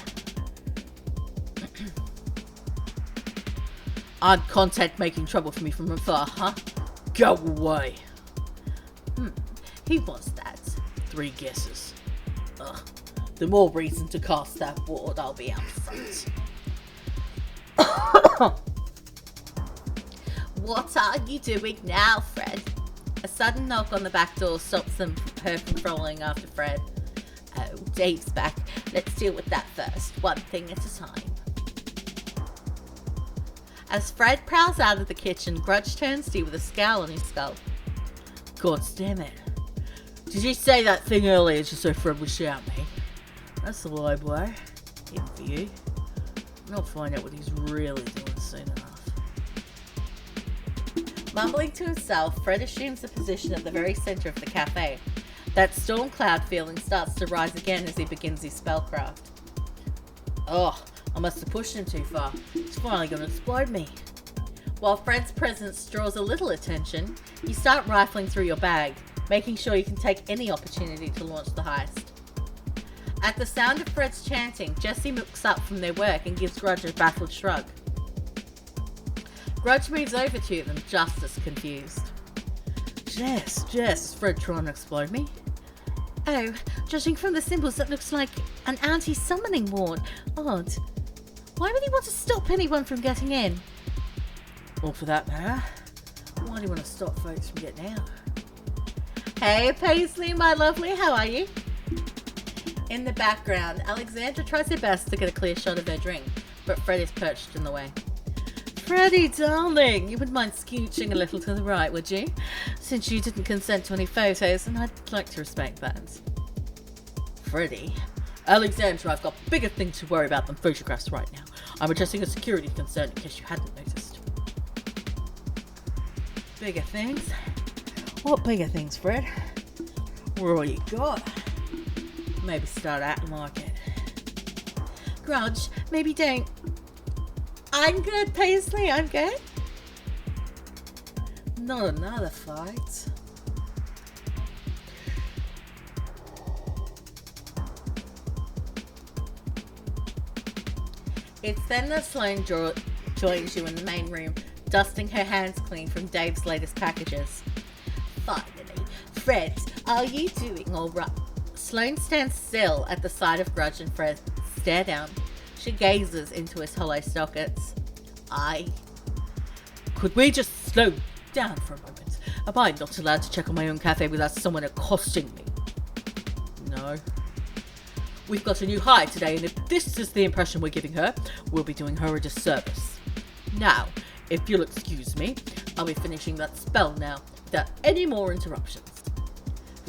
Aren't content making trouble for me from afar, huh? Go away. Who was that? 3 guesses. Ugh. The more reason to cast that ward, I'll be out front. What are you doing now, Fred? A sudden knock on the back door stops her from crawling after Fred. Oh, Dave's back. Let's deal with that first, one thing at a time. As Fred prowls out of the kitchen, Grudge turns to you with a scowl on his skull. God damn it. Did you say that thing earlier just so Fred would shout me? That's a low blow. Even for you. And I'll find out what he's really doing soon enough. Mumbling to himself, Fred assumes the position at the very center of the cafe. That storm cloud feeling starts to rise again as he begins his spellcraft. Oh, I must have pushed him too far. He's finally going to explode me. While Fred's presence draws a little attention, you start rifling through your bag, making sure you can take any opportunity to launch the heist. At the sound of Fred's chanting, Jessie looks up from their work and gives Grudge a baffled shrug. Grudge moves over to them, just as confused. Jess, is Fred trying to explode me? Oh, judging from the symbols, that looks like an anti-summoning ward. Odd. Why would he want to stop anyone from getting in? Or for that matter, why do you want to stop folks from getting out? Hey, Paisley, my lovely, how are you? In the background, Alexandra tries her best to get a clear shot of her drink, but Fred is perched in the way. Freddy, darling, you wouldn't mind scooching a little to the right, would you? Since you didn't consent to any photos, and I'd like to respect that. Freddy, Alexandra, I've got bigger things to worry about than photographs right now. I'm addressing a security concern in case you hadn't noticed. Bigger things? What bigger things, Fred? What all you got? Maybe start acting like it. Grudge, maybe don't. I'm good, Paisley, I'm good. Not another fight. It's then that Sloane joins you in the main room, dusting her hands clean from Dave's latest packages. Finally, Fred, are you doing all right? Sloane stands still at the side of Grudge and Fred stare down. She gazes into his hollow sockets. Could we just slow down for a moment? Am I not allowed to check on my own cafe without someone accosting me? No. We've got a new hire today, and if this is the impression we're giving her, we'll be doing her a disservice. Now, if you'll excuse me, I'll be finishing that spell now, without any more interruptions.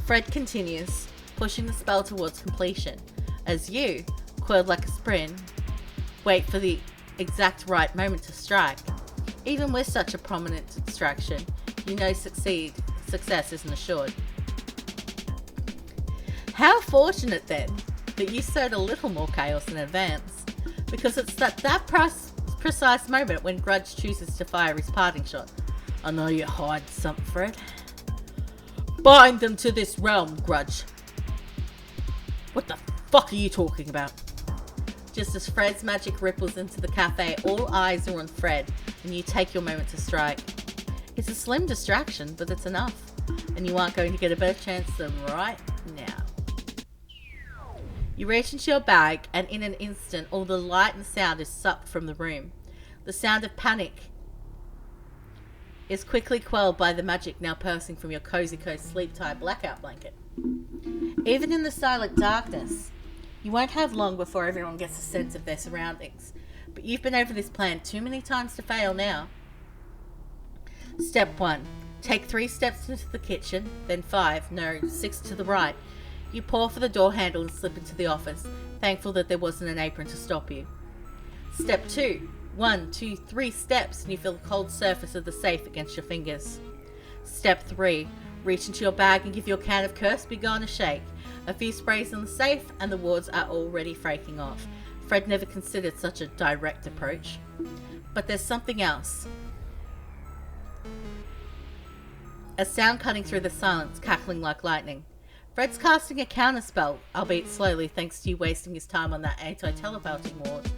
Fred continues, pushing the spell towards completion, as you, coiled like a spring, wait for the exact right moment to strike. Even with such a prominent distraction, you know success isn't assured. How fortunate then that you sowed a little more chaos in advance, because it's that precise moment when Grudge chooses to fire his parting shot. I know you hide something, Fred. Bind them to this realm, Grudge. What the fuck are you talking about? Just as Fred's magic ripples into the cafe, all eyes are on Fred, and you take your moment to strike. It's a slim distraction, but it's enough, and you aren't going to get a better chance than right now. You reach into your bag, and in an instant, all the light and sound is sucked from the room. The sound of panic is quickly quelled by the magic now pulsing from your cozy coast sleep-tight blackout blanket. Even in the silent darkness, you won't have long before everyone gets a sense of their surroundings, but you've been over this plan too many times to fail now. Step 1. Take 3 steps into the kitchen, then 5, no, 6 to the right. You paw for the door handle and slip into the office, thankful that there wasn't an apron to stop you. Step 2. 1, 2, 3 steps and you feel the cold surface of the safe against your fingers. Step 3. Reach into your bag and give your can of Curse Begone a shake. A few sprays in the safe and the wards are already freaking off. Fred never considered such a direct approach. But there's something else. A sound cutting through the silence, cackling like lightning. Fred's casting a counterspell, albeit slowly thanks to you wasting his time on that anti-teleporting ward.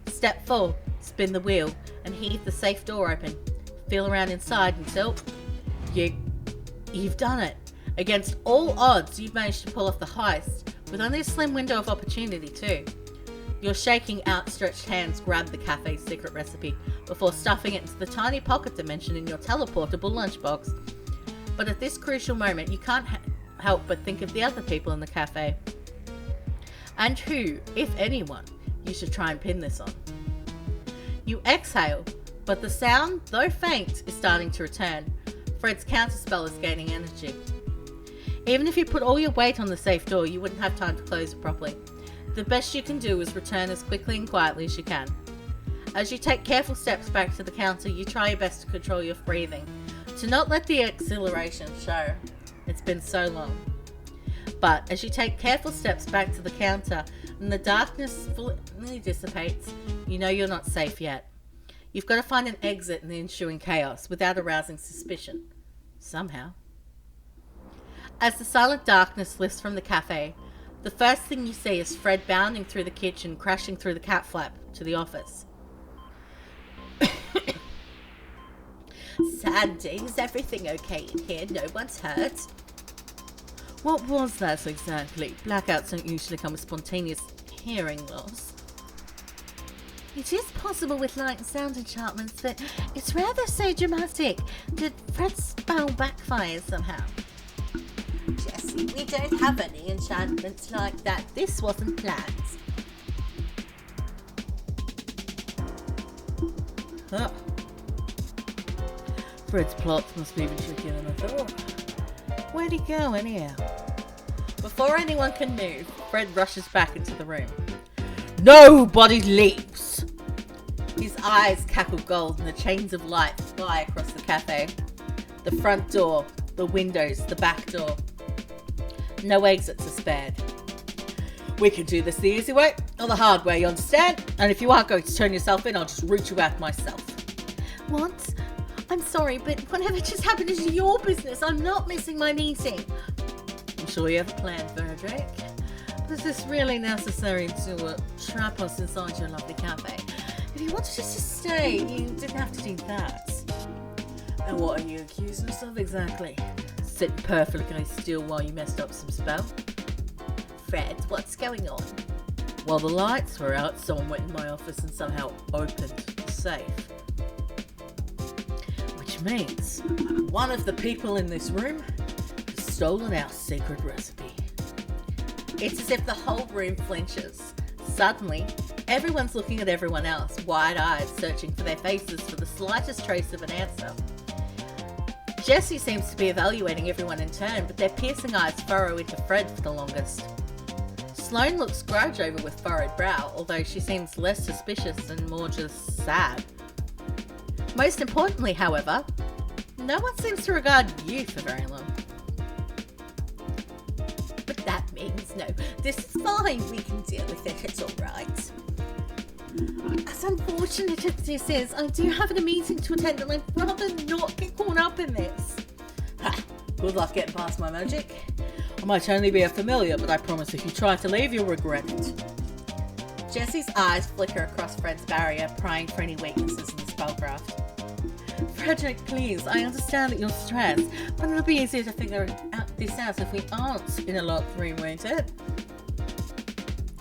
Step 4. Spin the wheel and heave the safe door open. Feel around inside until... You've done it. Against all odds, you've managed to pull off the heist, with only a slim window of opportunity too. Your shaking, outstretched hands grab the cafe's secret recipe before stuffing it into the tiny pocket dimension in your teleportable lunchbox. But at this crucial moment, you can't help but think of the other people in the cafe. And who, if anyone, you should try and pin this on. You exhale, but the sound, though faint, is starting to return. Fred's counterspell is gaining energy. Even if you put all your weight on the safe door, you wouldn't have time to close it properly. The best you can do is return as quickly and quietly as you can. As you take careful steps back to the counter, you try your best to control your breathing, to not let the exhilaration show. It's been so long. But as you take careful steps back to the counter and the darkness fully dissipates, you know you're not safe yet. You've got to find an exit in the ensuing chaos without arousing suspicion. Somehow. As the silent darkness lifts from the cafe, the first thing you see is Fred bounding through the kitchen, crashing through the cat flap to the office. Sandy, is everything okay in here? No one's hurt? What was that exactly? Blackouts don't usually come with spontaneous hearing loss. It is possible with light and sound enchantments, but it's rather so dramatic. Did Fred's spell backfire somehow? Jessie, we don't have any enchantments like that. This wasn't planned. Huh. Fred's plots must be even trickier than I thought. Where'd he go anyhow? Before anyone can move, Fred rushes back into the room. Nobody leaves! His eyes cackle gold and the chains of light fly across the cafe. The front door, the windows, the back door. No exits are spared. We can do this the easy way, or the hard way, you understand? And if you aren't going to turn yourself in, I'll just root you out myself. What? I'm sorry, but whatever just happened is your business. I'm not missing my meeting. I'm sure you have a plan, Frederick. But is this really necessary to trap us inside your lovely cafe? If you wanted us to stay, you didn't have to do that. And what are you accusing us of exactly? Sitting perfectly still while you messed up some spell? Fred, what's going on? While the lights were out, someone went in my office and somehow opened the safe. Which means one of the people in this room has stolen our secret recipe. It's as if the whole room flinches. Suddenly, everyone's looking at everyone else, wide-eyed, searching for their faces for the slightest trace of an answer. Jessie seems to be evaluating everyone in turn, but their piercing eyes furrow into Fred for the longest. Sloane looks grudge over with furrowed brow, although she seems less suspicious and more just sad. Most importantly, however, no one seems to regard you for very long. But that means no. This is fine. We can deal with it. It's alright. As unfortunate as this is, I do have a meeting to attend and I'd rather not get caught up in this. Ha! Good luck getting past my magic. I might only be a familiar, but I promise if you try to leave, you'll regret it. Jessie's eyes flicker across Fred's barrier, prying for any weaknesses in the spellcraft. Frederick, please, I understand that you're stressed, but it'll be easier to figure this out if we aren't in a locked room, won't it?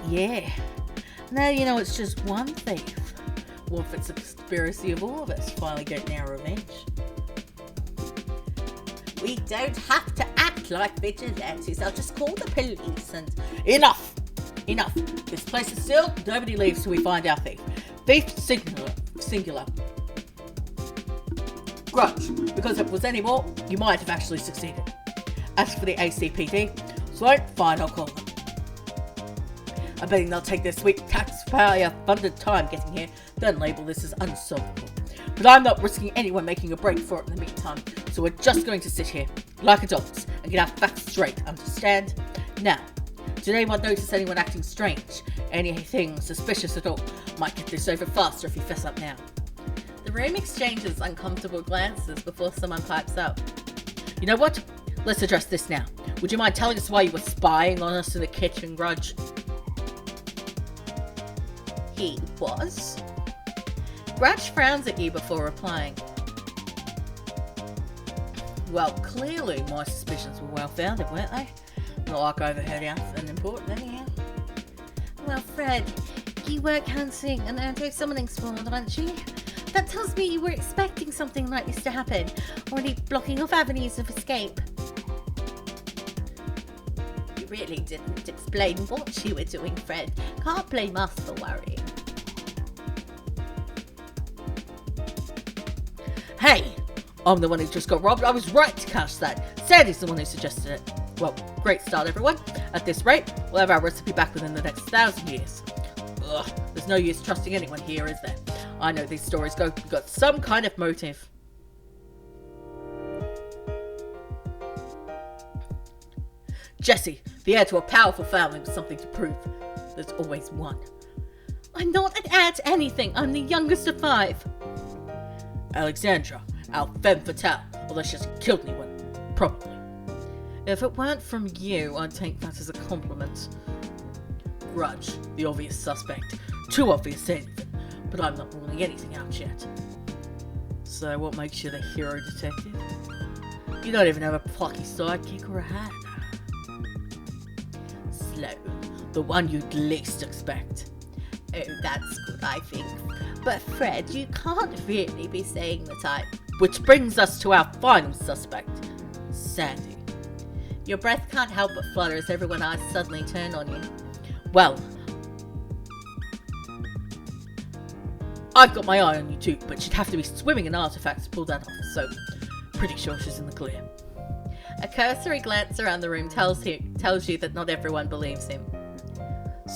Yeah. Now you know it's just one thief. What if it's a conspiracy of all of us finally getting our revenge? We don't have to act like vigilantes. I'll just call the police and... Enough! Enough! This place is still. Nobody leaves till we find our thief. Thief singular. Grudge, because if it was any more, you might have actually succeeded. As for the ACPD, so fine, I'll call them. I bet they'll take their sweet taxpayer-funded time getting here, then label this as unsolvable. But I'm not risking anyone making a break for it in the meantime, so we're just going to sit here, like adults, and get our facts straight, understand? Now, did anyone notice anyone acting strange? Anything suspicious at all? Might get this over faster if you fess up now. The room exchanges uncomfortable glances before someone pipes up. You know what? Let's address this now. Would you mind telling us why you were spying on us in the kitchen, Grudge? He was? Grudge frowns at you before replying. Well, clearly my suspicions were well founded, weren't they? Not like I overheard anything important anyhow. Well, Fred, you weren't hunting an anti-summoning spawn, aren't you? That tells me you were expecting something like this to happen, already blocking off avenues of escape. You really didn't explain what you were doing, Fred. Can't blame us for worrying. Hey! I'm the one who just got robbed. I was right to catch that. Sandy's the one who suggested it. Well, great start, everyone. At this rate, we'll have our recipe back within the next 1,000 years. Ugh, there's no use trusting anyone here, is there? I know these stories go. You've got some kind of motive. Jessie, the heir to a powerful family with something to prove. There's always one. I'm not an heir to anything. I'm the youngest of 5. Alexandra, our femme fatale, although she hasn't killed anyone. Probably. If it weren't from you, I'd take that as a compliment. Grudge, the obvious suspect. Too obvious anything, but I'm not ruling anything out yet. So what makes you the hero detective? You don't even have a plucky sidekick or a hat. Sloane, the one you'd least expect. Oh, that's good, I think. But Fred, you can't really be saying the type. Which brings us to our final suspect, Sandy. Your breath can't help but flutter as everyone's eyes suddenly turn on you. Well, I've got my eye on you too, but she'd have to be swimming in artifacts to pull that off, so pretty sure she's in the clear. A cursory glance around the room tells you that not everyone believes him.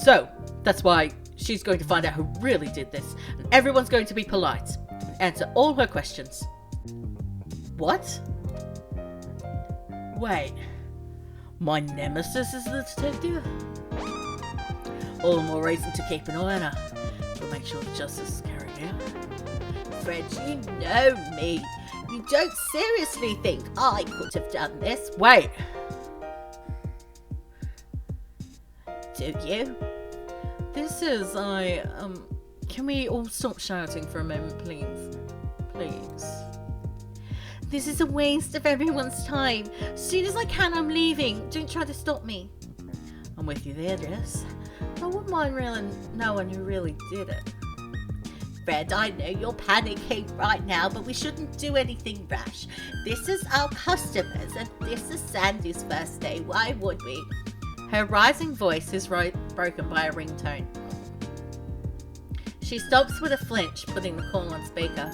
So, that's why she's going to find out who really did this, and everyone's going to be polite and answer all her questions. What? Wait, my nemesis is the detective? All the more reason to keep an eye on her. We'll make sure the justice is carried out. Fred, you know me. You don't seriously think I could have done this, Wait, do you? this is, can we all stop shouting for a moment, please? Please. This is a waste of everyone's time. As soon as I can, I'm leaving. Don't try to stop me. I'm with you there, Jess. I wouldn't mind really knowing who really did it. Fred, I know you're panicking right now, but we shouldn't do anything rash. This is our customers, and this is Sandy's first day. Why would we? Her rising voice is broken by a ringtone. She stops with a flinch, putting the call on speaker.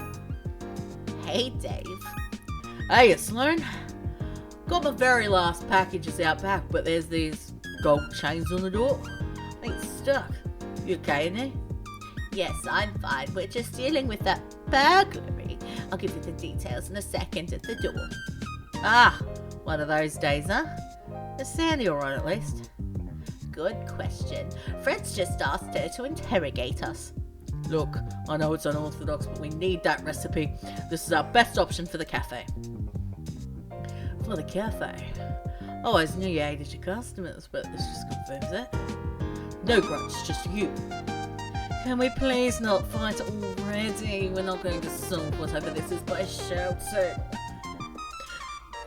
Hey, Dave. Hey, it's Sloan. Got my very last packages out back, but there's these gold chains on the door. It's stuck. You okay, Annie? Yes, I'm fine. We're just dealing with that burglary. I'll give you the details in a second at the door. Ah, one of those days, huh? Is Sandy alright at least? Good question. Fred's just asked her to interrogate us. Look, I know it's unorthodox, but we need that recipe. This is our best option for the cafe. For the cafe? I always knew you hated your customers, but this just confirms it. No grudge, just you. Can we please not fight already? We're not going to solve whatever this is by shouting.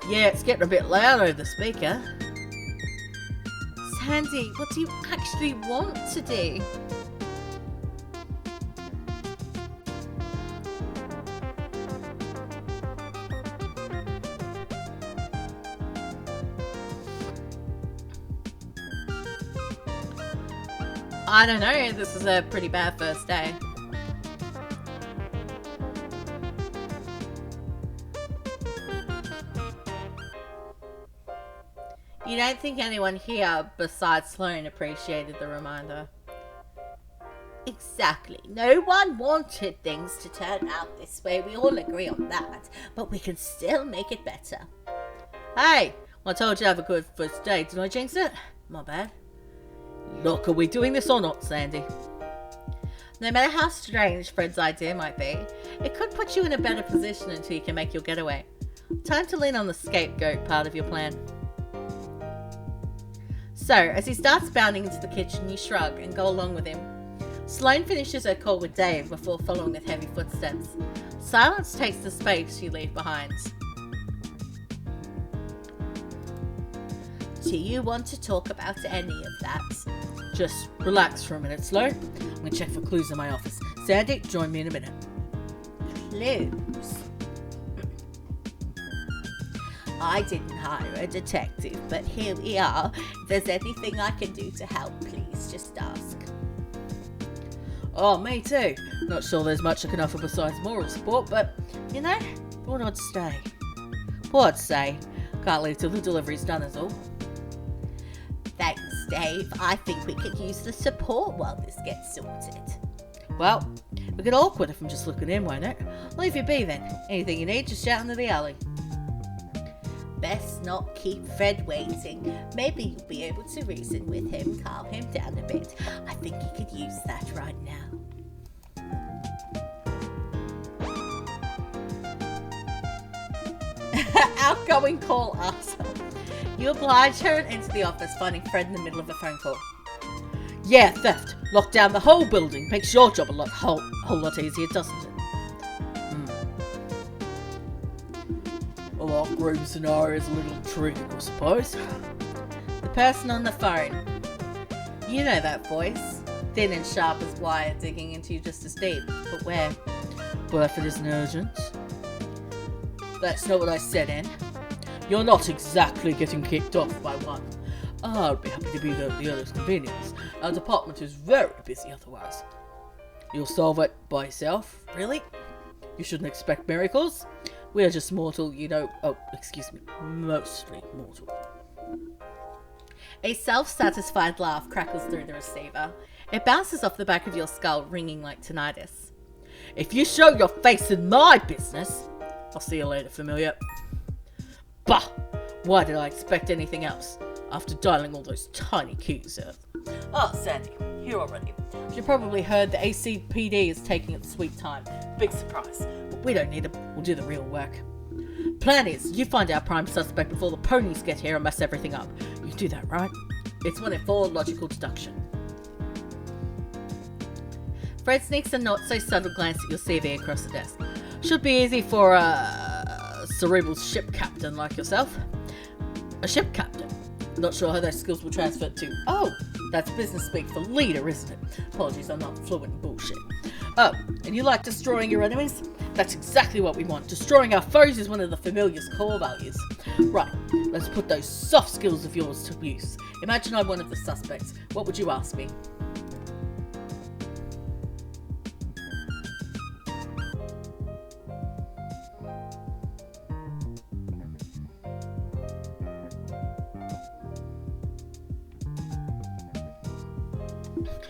Yeah, it's getting a bit loud over the speaker. Sandy, what do you actually want to do? I don't know, this is a pretty bad first day. You don't think anyone here besides Sloane appreciated the reminder? Exactly. No one wanted things to turn out this way. We all agree on that. But we can still make it better. Hey, I told you to have a good first day. Did I jinx it? My bad. Look, are we doing this or not, Sandy? No matter how strange Fred's idea might be, it could put you in a better position until you can make your getaway. Time to lean on the scapegoat part of your plan. So, as he starts bounding into the kitchen, you shrug and go along with him. Sloane finishes her call with Dave before following with heavy footsteps. Silence takes the space you leave behind. Do you want to talk about any of that? Just relax for a minute, Sloane. I'm going to check for clues in my office. Sandy, join me in a minute. Clues? I didn't hire a detective, but here we are. If there's anything I can do to help, please just ask. Oh, me too. Not sure there's much I can offer besides moral support, but, you know, thought I'd stay. What I'd say. Can't leave till the delivery's done is all. Thanks, Dave. I think we could use the support while this gets sorted. Well, it'll get awkward if I'm just looking in, won't it? I'll leave you be then. Anything you need, just shout into the alley. Best not keep Fred waiting. Maybe you'll be able to reason with him, calm him down a bit. I think he could use that right now. Outgoing call arsehole. You oblige her and enter the office, finding Fred in the middle of a phone call. Yeah, theft. Lock down the whole building. Makes your job a whole lot easier, doesn't it? Well, our grim scenario is a little intriguing, I suppose. The person on the phone. You know that voice. Thin and sharp as wire, digging into you just as deep. But where? Well, if it isn't urgent. That's not what I said, Anne. You're not exactly getting kicked off by one. I'd be happy to be there at the earliest convenience. Our department is very busy otherwise. You'll solve it by yourself? Really? You shouldn't expect miracles. We are just mortal, you know. Oh, excuse me. Mostly mortal. A self-satisfied laugh crackles through the receiver. It bounces off the back of your skull, ringing like tinnitus. If you show your face in my business, I'll see you later, familiar. Bah! Why did I expect anything else after dialing all those tiny keys in? Oh, Sandy, here already. You probably heard the ACPD is taking its sweet time. Big surprise. But we don't need them. We'll do the real work. Plan is, you find our prime suspect before the ponies get here and mess everything up. You do that, right? It's 1 in 4 logical deduction. Fred sneaks a not-so-subtle glance at your CV across the desk. Should be easy for a cerebral ship captain like yourself. A ship captain? Not sure how those skills will transfer to... Oh, that's business speak for leader, isn't it? Apologies, I'm not fluent in bullshit. Oh, and you like destroying your enemies? That's exactly what we want. Destroying our foes is one of the Familiar's core values. Right, let's put those soft skills of yours to use. Imagine I'm one of the suspects. What would you ask me?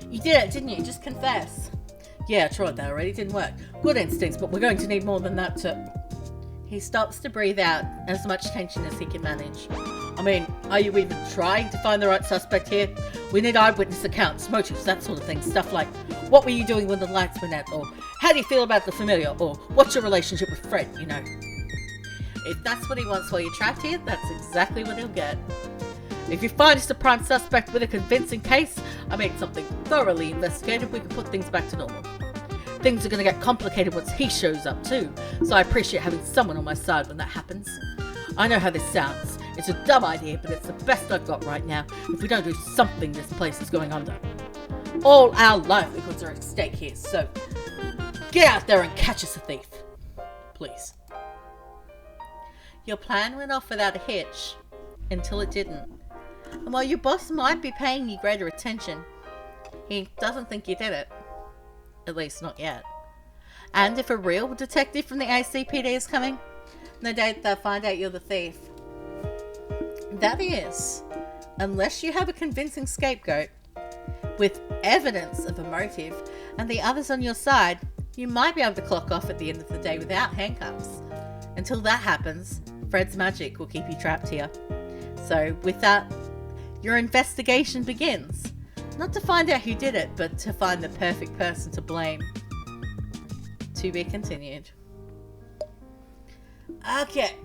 You did it, didn't you? Just confess. Yeah, I tried that already. Didn't work. Good instincts, but we're going to need more than that to... He stops to breathe out, as much tension as he can manage. I mean, are you even trying to find the right suspect here? We need eyewitness accounts, motives, that sort of thing. Stuff like, what were you doing when the lights went out? Or, how do you feel about the familiar? Or, what's your relationship with Fred, you know? If that's what he wants while you're trapped here, that's exactly what he'll get. If you find us a prime suspect with a convincing case, I mean something thoroughly investigated, we can put things back to normal. Things are going to get complicated once he shows up too, so I appreciate having someone on my side when that happens. I know how this sounds. It's a dumb idea, but it's the best I've got right now. If we don't do something, this place is going under. All our livelihoods are at stake here, so get out there and catch us a thief. Please. Your plan went off without a hitch, until it didn't. And while your boss might be paying you greater attention, he doesn't think you did it. At least not yet. And if a real detective from the ACPD is coming, no doubt they'll find out you're the thief. That is, unless you have a convincing scapegoat with evidence of a motive and the others on your side, you might be able to clock off at the end of the day without handcuffs. Until that happens, Fred's magic will keep you trapped here. So with that, your investigation begins. Not to find out who did it, but to find the perfect person to blame. To be continued. Okay,